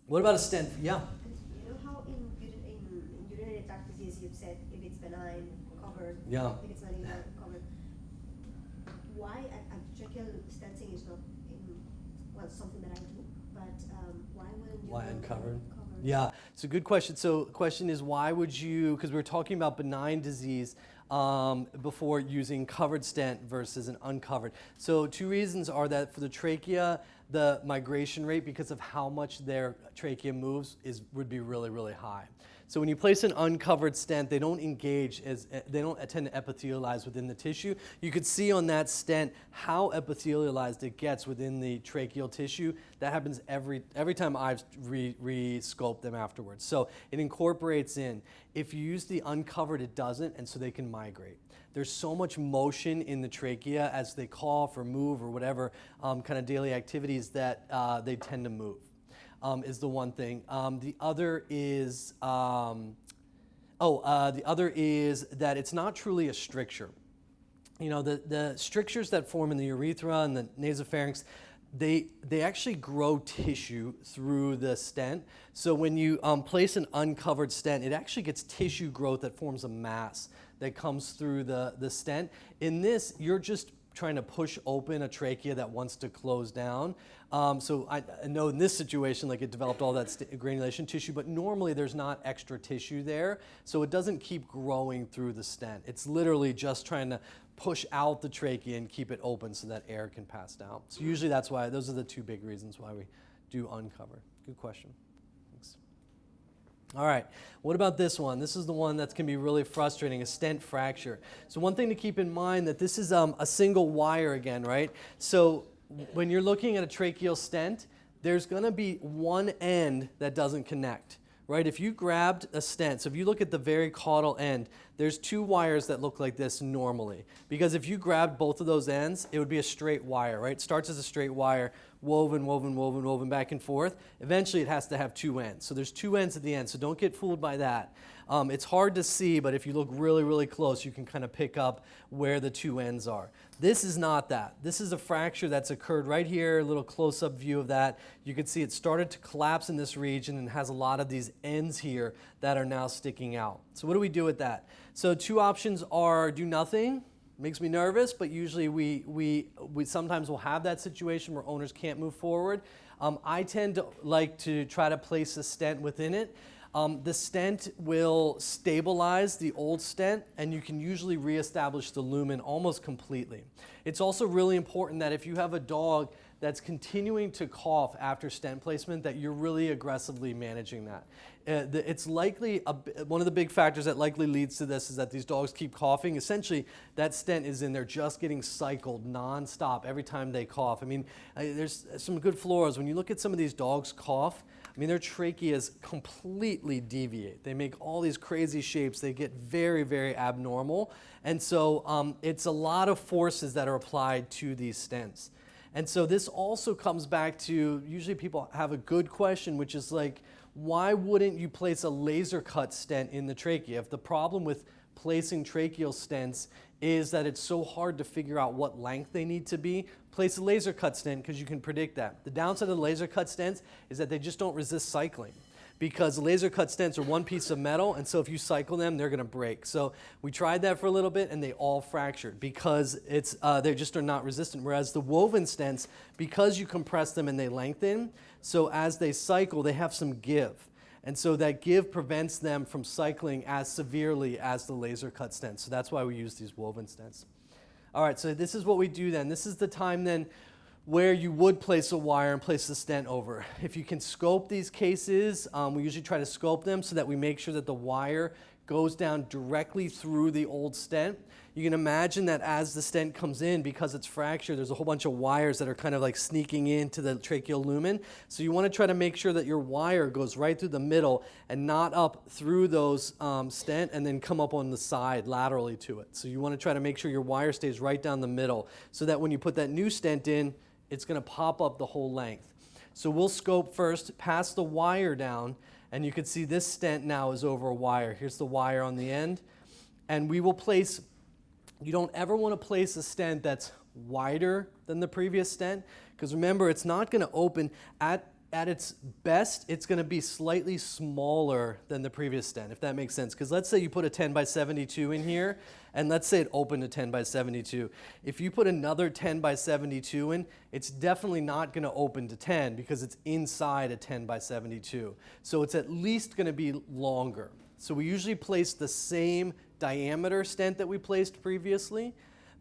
What about a stent? Yeah. You know how in urinary tract disease you've said if it's benign, covered. Yeah. If it's malignant, covered. Why tracheal stenting is not something that I do, but why wouldn't you Why uncovered? covered? Yeah, it's a good question. So the question is, why would you, because we were talking about benign disease before using covered stent versus an uncovered. So two reasons are that for the trachea, the migration rate, because of how much their trachea moves, would be really, really high. So when you place an uncovered stent, they don't engage they don't tend to epithelialize within the tissue. You could see on that stent how epithelialized it gets within the tracheal tissue. That happens every time I've re-scoped them afterwards. So it incorporates in. If you use the uncovered, it doesn't, and so they can migrate. There's so much motion in the trachea as they cough or move or whatever kind of daily activities that they tend to move. Is the one thing. The other is that it's not truly a stricture. You know, the strictures that form in the urethra and the nasopharynx, they actually grow tissue through the stent. So when you place an uncovered stent, it actually gets tissue growth that forms a mass that comes through the stent. In this, you're just trying to push open a trachea that wants to close down. So I know in this situation, like it developed all that granulation tissue, but normally there's not extra tissue there, so it doesn't keep growing through the stent. It's literally just trying to push out the trachea and keep it open so that air can pass down. So usually that's why, those are the two big reasons why we do uncover. Good question. Thanks. All right, what about this one? This is the one that's going to be really frustrating, a stent fracture. So one thing to keep in mind that this is a single wire again, right? So when you're looking at a tracheal stent, there's going to be one end that doesn't connect, right? If you grabbed a stent, so if you look at the very caudal end, there's two wires that look like this normally. Because if you grabbed both of those ends, it would be a straight wire, right? It starts as a straight wire, woven back and forth. Eventually it has to have two ends. So there's two ends at the end, so don't get fooled by that. It's hard to see, but if you look really, really close, you can kind of pick up where the two ends are. This is not that. This is a fracture that's occurred right here, a little close-up view of that. You can see it started to collapse in this region and has a lot of these ends here that are now sticking out. So what do we do with that? So two options are do nothing. Makes me nervous, but usually we sometimes will have that situation where owners can't move forward. I tend to like to try to place a stent within it. The stent will stabilize the old stent, and you can usually reestablish the lumen almost completely. It's also really important that if you have a dog that's continuing to cough after stent placement, that you're really aggressively managing that. It's likely, one of the big factors that likely leads to this is that these dogs keep coughing. Essentially, that stent is in there just getting cycled nonstop every time they cough. I mean, there's some good fluoros. When you look at some of these dogs cough, I mean, their tracheas completely deviate. They make all these crazy shapes. They get very, very abnormal. And so it's a lot of forces that are applied to these stents. And so this also comes back to, usually people have a good question, which is like, why wouldn't you place a laser cut stent in the trachea? If the problem with placing tracheal stents is that it's so hard to figure out what length they need to be, place a laser cut stent because you can predict that. The downside of the laser cut stents is that they just don't resist cycling, because laser cut stents are one piece of metal, and so if you cycle them, they're going to break. So we tried that for a little bit, and they all fractured because they just are not resistant. Whereas the woven stents, because you compress them and they lengthen, so as they cycle, they have some give. And so that give prevents them from cycling as severely as the laser cut stents. So that's why we use these woven stents. All right, so this is what we do then. This is the time then where you would place a wire and place the stent over. If you can scope these cases, we usually try to scope them so that we make sure that the wire goes down directly through the old stent. You can imagine that as the stent comes in, because it's fractured, there's a whole bunch of wires that are kind of like sneaking into the tracheal lumen. So you want to try to make sure that your wire goes right through the middle and not up through those stent and then come up on the side laterally to it. So you want to try to make sure your wire stays right down the middle so that when you put that new stent in, it's going to pop up the whole length. So we'll scope first, pass the wire down, and you can see this stent now is over a wire. Here's the wire on the end. And we will place, you don't ever want to place a stent that's wider than the previous stent, because remember, it's not going to open at at its best, it's going to be slightly smaller than the previous stent, if that makes sense. Because let's say you put a 10 by 72 in here, and let's say it opened to 10 by 72. If you put another 10 by 72 in, it's definitely not going to open to 10 because it's inside a 10 by 72. So it's at least going to be longer. So we usually place the same diameter stent that we placed previously,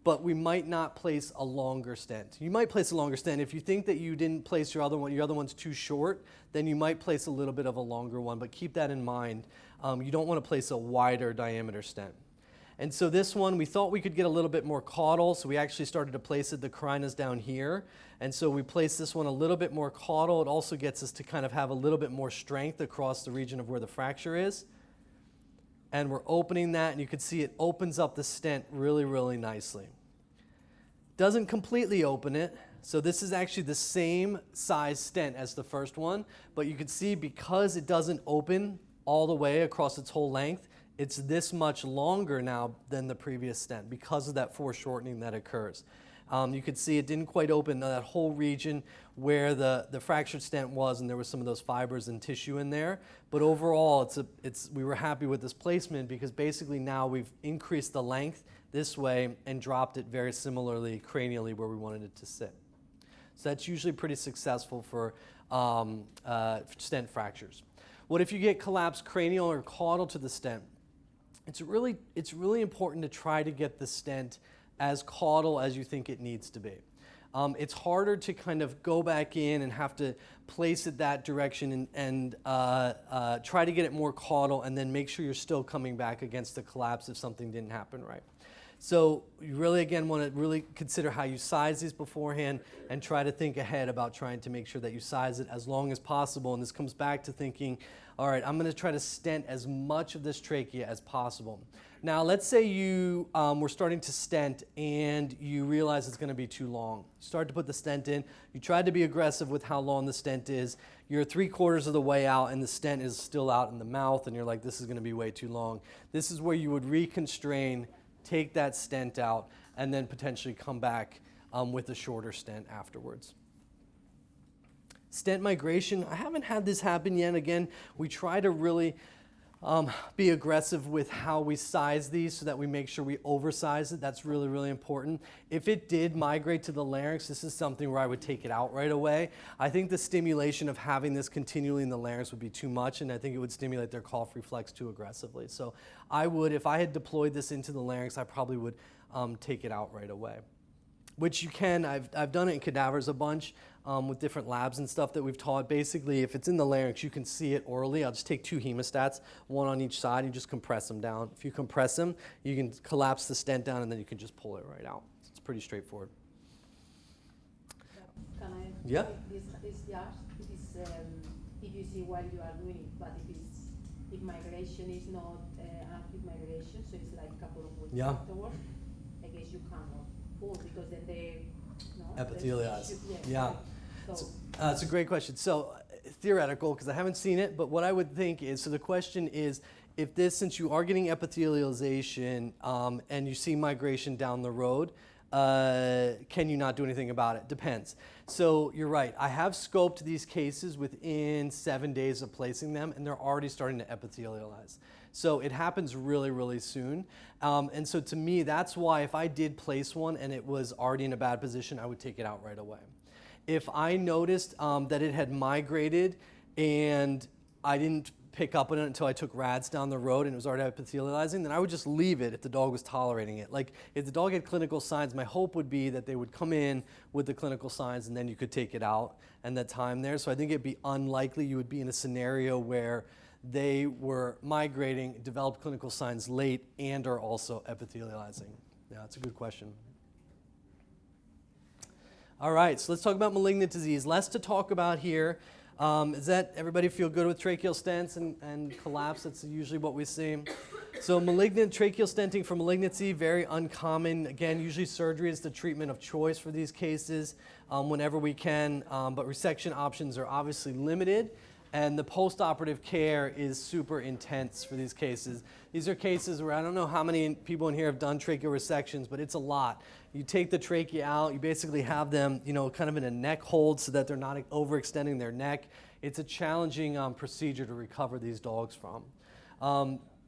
but we might not place a longer stent. You might place a longer stent. If you think that you didn't place your other one's too short, then you might place a little bit of a longer one, but keep that in mind. You don't want to place a wider diameter stent. And so this one, we thought we could get a little bit more caudal, so we actually started to place it, the carina's down here, and so we placed this one a little bit more caudal. It also gets us to kind of have a little bit more strength across the region of where the fracture is. And we're opening that, and you can see it opens up the stent really, really nicely. Doesn't completely open it, so this is actually the same size stent as the first one, but you can see because it doesn't open all the way across its whole length, it's this much longer now than the previous stent because of that foreshortening that occurs. You could see it didn't quite open that whole region where the fractured stent was, and there was some of those fibers and tissue in there. But overall, we were happy with this placement because basically now we've increased the length this way and dropped it very similarly cranially where we wanted it to sit. So that's usually pretty successful for stent fractures. What if you get collapsed cranial or caudal to the stent? It's really important to try to get the stent as caudal as you think it needs to be. It's harder to kind of go back in and have to place it that direction and try to get it more caudal and then make sure you're still coming back against the collapse if something didn't happen right. So you really, again, want to really consider how you size these beforehand and try to think ahead about trying to make sure that you size it as long as possible. And this comes back to thinking, all right, I'm going to try to stent as much of this trachea as possible. Now, let's say you were starting to stent and you realize it's going to be too long. You start to put the stent in. You tried to be aggressive with how long the stent is. You're 3/4 of the way out and the stent is still out in the mouth and you're like, this is going to be way too long. This is where you would reconstrain, take that stent out, and then potentially come back with a shorter stent afterwards. Stent migration, I haven't had this happen yet. Again, we try to really be aggressive with how we size these so that we make sure we oversize it. That's really, really important. If it did migrate to the larynx, this is something where I would take it out right away. I think the stimulation of having this continually in the larynx would be too much, and I think it would stimulate their cough reflex too aggressively. So I would, if I had deployed this into the larynx, I probably would take it out right away. Which you can, I've done it in cadavers a bunch with different labs and stuff that we've taught. Basically, if it's in the larynx, you can see it orally. I'll just take 2 hemostats, one on each side, and you just compress them down. If you compress them, you can collapse the stent down, and then you can just pull it right out. So it's pretty straightforward. Can I? Yeah. This just if you see while you are doing it, but if migration is not active migration, so it's like a couple of weeks afterwards, I guess you cannot pull because then they epithelialize. Yeah. So it's a great question. So theoretical, because I haven't seen it, but what I would think is, so the question is, if this, since you are getting epithelialization and you see migration down the road, can you not do anything about it? Depends. So you're right. I have scoped these cases within 7 days of placing them, and they're already starting to epithelialize. So it happens really, really soon. And so to me, that's why if I did place one and it was already in a bad position, I would take it out right away. If I noticed that it had migrated and I didn't pick up on it until I took rads down the road and it was already epithelializing, then I would just leave it if the dog was tolerating it. Like if the dog had clinical signs, my hope would be that they would come in with the clinical signs and then you could take it out and that time there. So I think it'd be unlikely you would be in a scenario where they were migrating, developed clinical signs late, and are also epithelializing. Yeah, that's a good question. All right, so let's talk about malignant disease. Less to talk about here. Is that everybody feel good with tracheal stents and collapse? That's usually what we see. So malignant tracheal stenting for malignancy, very uncommon. Again, usually surgery is the treatment of choice for these cases whenever we can, but resection options are obviously limited. And the post-operative care is super intense for these cases. These are cases where I don't know how many people in here have done tracheal resections, but it's a lot. You take the trachea out, you basically have them, kind of in a neck hold so that they're not overextending their neck. It's a challenging procedure to recover these dogs from.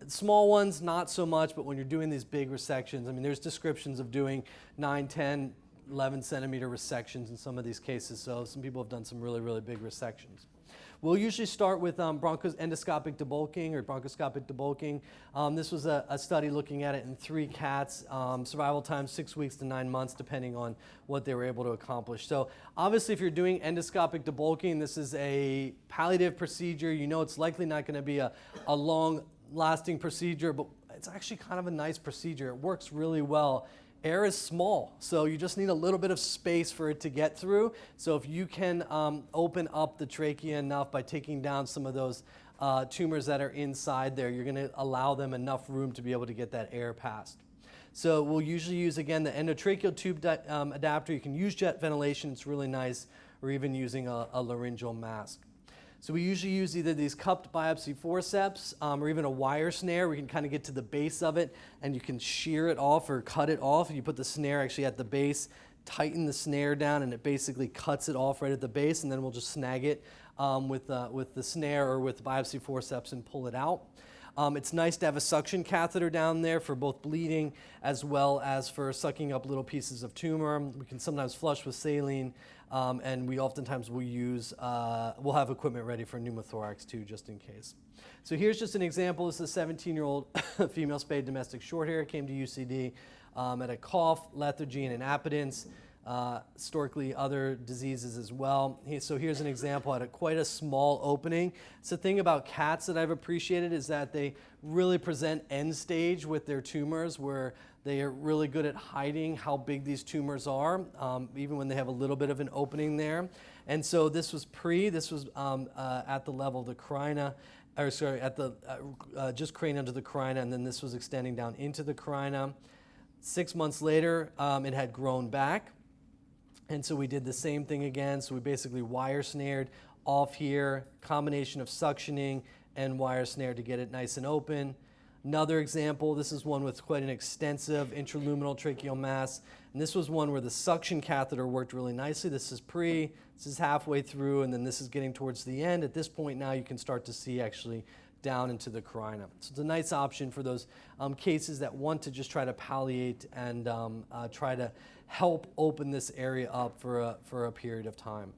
Small ones, not so much, but when you're doing these big resections, I mean, there's descriptions of doing 9, 10, 11 centimeter resections in some of these cases, so some people have done some really, really big resections. We'll usually start with endoscopic debulking or bronchoscopic debulking. This was a study looking at it in 3 cats, survival time 6 weeks to 9 months, depending on what they were able to accomplish. So obviously, if you're doing endoscopic debulking, this is a palliative procedure. You know it's likely not going to be a long-lasting procedure, but it's actually kind of a nice procedure. It works really well. Air is small, so you just need a little bit of space for it to get through. So if you can open up the trachea enough by taking down some of those tumors that are inside there, you're going to allow them enough room to be able to get that air past. So we'll usually use, again, the endotracheal tube adapter. You can use jet ventilation. It's really nice, or even using a laryngeal mask. So we usually use either these cupped biopsy forceps or even a wire snare. We can kind of get to the base of it, and you can shear it off or cut it off. You put the snare actually at the base, tighten the snare down, and it basically cuts it off right at the base, and then we'll just snag it with the snare or with biopsy forceps and pull it out. It's nice to have a suction catheter down there for both bleeding as well as for sucking up little pieces of tumor. We can sometimes flush with saline, and we oftentimes will use, we'll have equipment ready for pneumothorax too, just in case. So here's just an example. This is a 17-year-old female spayed domestic shorthair, came to UCD at a cough, lethargy, and an appetence. Historically other diseases as well. So here's an example at quite a small opening. So the thing about cats that I've appreciated is that they really present end stage with their tumors, where they are really good at hiding how big these tumors are, even when they have a little bit of an opening there. And so this was at the level of the carina, or sorry, at the just cranium to the carina, and then this was extending down into the carina. 6 months later, it had grown back. And so we did the same thing again. So we basically wire snared off here, combination of suctioning and wire snare to get it nice and open. Another example, this is one with quite an extensive intraluminal tracheal mass. And this was one where the suction catheter worked really nicely. This is this is halfway through, and then this is getting towards the end. At this point now, you can start to see actually down into the carina. So it's a nice option for those cases that want to just try to palliate and try to help open this area up for a period of time.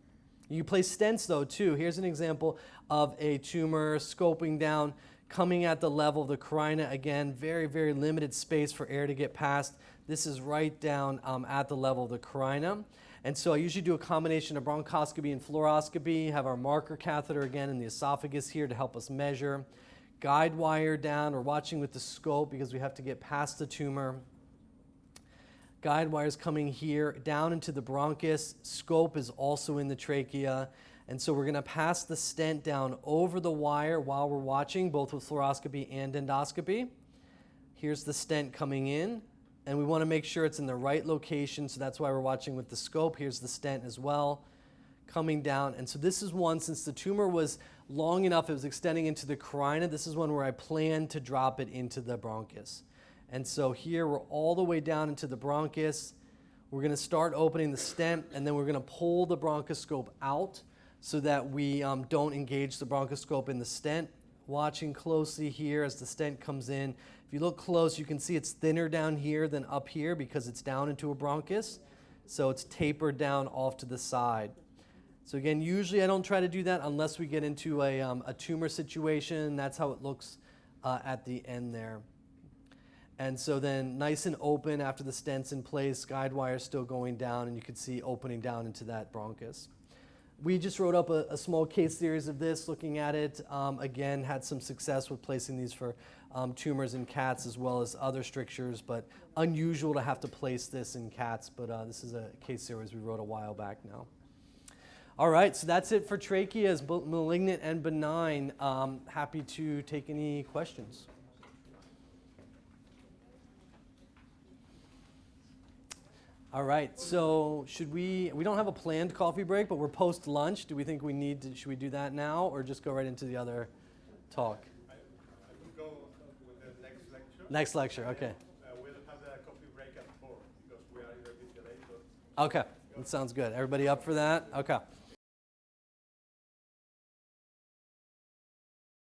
You place stents though too. Here's an example of a tumor scoping down, coming at the level of the carina. Again, very, very limited space for air to get past. This is right down at the level of the carina. And so I usually do a combination of bronchoscopy and fluoroscopy, have our marker catheter again in the esophagus here to help us measure. Guide wire down, we're watching with the scope because we have to get past the tumor. Guide wires coming here down into the bronchus. Scope is also in the trachea. And so we're going to pass the stent down over the wire while we're watching, both with fluoroscopy and endoscopy. Here's the stent coming in. And we want to make sure it's in the right location, so that's why we're watching with the scope. Here's the stent as well, coming down. And so this is one, since the tumor was long enough, it was extending into the carina, this is one where I plan to drop it into the bronchus. And so here we're all the way down into the bronchus. We're going to start opening the stent, and then we're going to pull the bronchoscope out so that we don't engage the bronchoscope in the stent. Watching closely here as the stent comes in. If you look close, you can see it's thinner down here than up here because it's down into a bronchus. So it's tapered down off to the side. So again, usually I don't try to do that unless we get into a tumor situation. That's how it looks at the end there. And so then nice and open after the stent's in place, guide wire still going down, and you can see opening down into that bronchus. We just wrote up a small case series of this, looking at it. Again, had some success with placing these for tumors in cats as well as other strictures, but unusual to have to place this in cats. But this is a case series we wrote a while back now. All right, so that's it for tracheas, both malignant and benign. Happy to take any questions. All right, so we don't have a planned coffee break, but we're post lunch. Do we think should we do that now or just go right into the other talk? I will go with the next lecture. Next lecture, okay. We'll have the coffee break at 4 because we are a little bit delayed. So Okay, that sounds good. Everybody up for that? Okay.